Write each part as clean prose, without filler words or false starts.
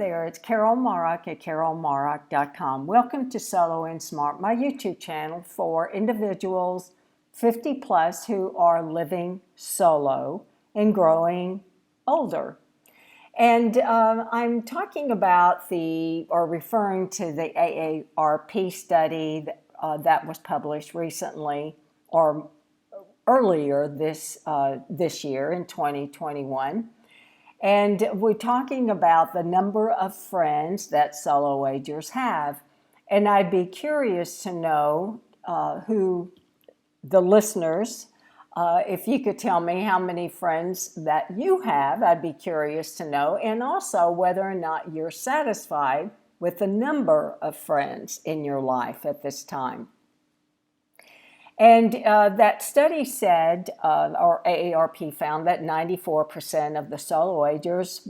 there, it's Carol Morrock at carolmorrock.com. Welcome to Solo and Smart, my YouTube channel for individuals 50 plus who are living solo and growing older. And I'm talking about referring to the AARP study that was published recently or earlier this year in 2021. And we're talking about the number of friends that solo agers have. And I'd be curious to know who the listeners, if you could tell me how many friends that you have, I'd be curious to know. And also whether or not you're satisfied with the number of friends in your life at this time. And that study said, or AARP found, that 94% of the solo agers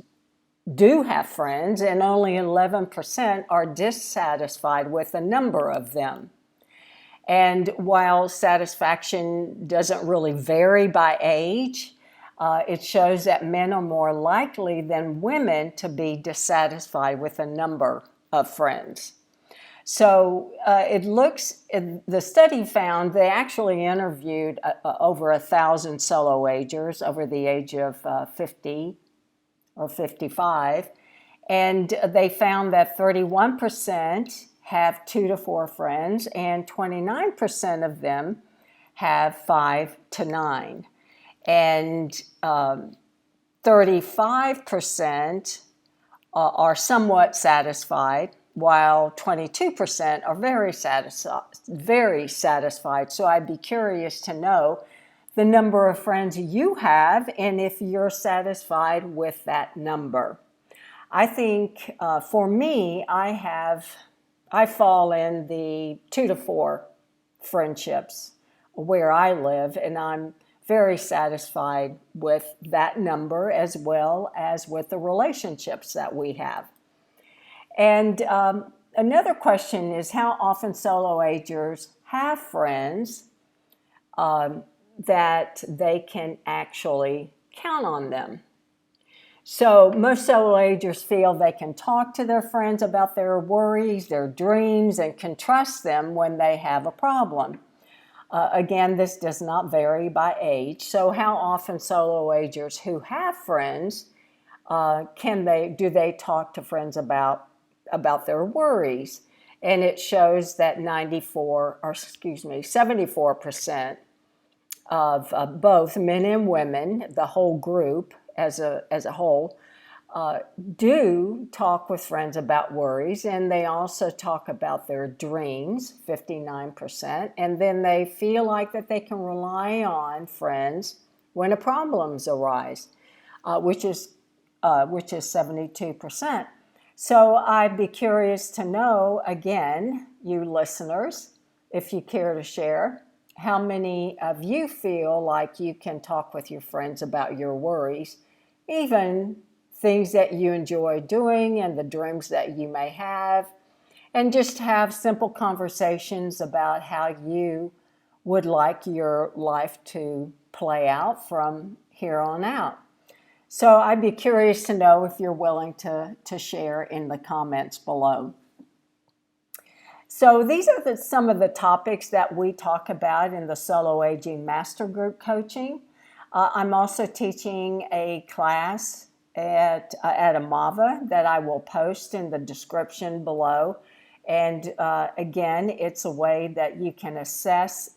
do have friends and only 11% are dissatisfied with the number of them. And while satisfaction doesn't really vary by age, it shows that men are more likely than women to be dissatisfied with a number of friends. So the study found they actually interviewed over 1,000 solo agers over the age of 50 or 55, and they found that 31% have 2 to 4 friends, and 29% of them have 5 to 9, and 35% are somewhat satisfied, while 22% are very satisfied. So I'd be curious to know the number of friends you have and if you're satisfied with that number. I think for me, I fall in the 2 to 4 friendships where I live, and I'm very satisfied with that number as well as with the relationships that we have. And another question is how often solo agers have friends that they can actually count on them. So most solo agers feel they can talk to their friends about their worries, their dreams, and can trust them when they have a problem. Again, this does not vary by age. So how often solo agers who have friends do they talk to friends about their worries? And it shows that 74% of both men and women, the whole group as a whole, do talk with friends about worries, and they also talk about their dreams, 59%, and then they feel like that they can rely on friends when problems arise, which is 72%. So I'd be curious to know, again, you listeners, if you care to share, how many of you feel like you can talk with your friends about your worries, even things that you enjoy doing and the dreams that you may have, and just have simple conversations about how you would like your life to play out from here on out. So I'd be curious to know if you're willing to share in the comments below. So these are some of the topics that we talk about in the Solo Aging Master Group Coaching. I'm also teaching a class at Amava that I will post in the description below. And again, it's a way that you can assess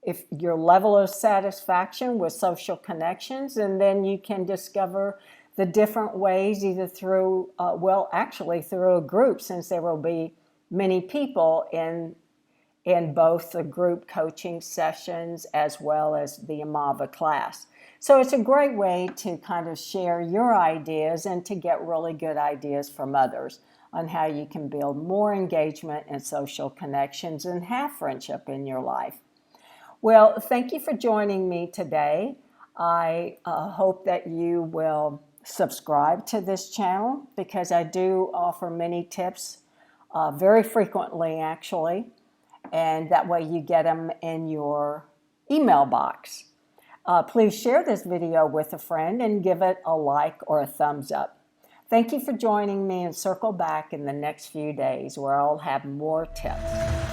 if your level of satisfaction with social connections, and then you can discover the different ways, either through, through a group, since there will be many people in both the group coaching sessions as well as the Amava class. So it's a great way to kind of share your ideas and to get really good ideas from others on how you can build more engagement and social connections and have friendship in your life. Well, thank you for joining me today. I hope that you will subscribe to this channel because I do offer many tips very frequently, actually, and that way you get them in your email box. Please share this video with a friend and give it a like or a thumbs up. Thank you for joining me, and circle back in the next few days where I'll have more tips.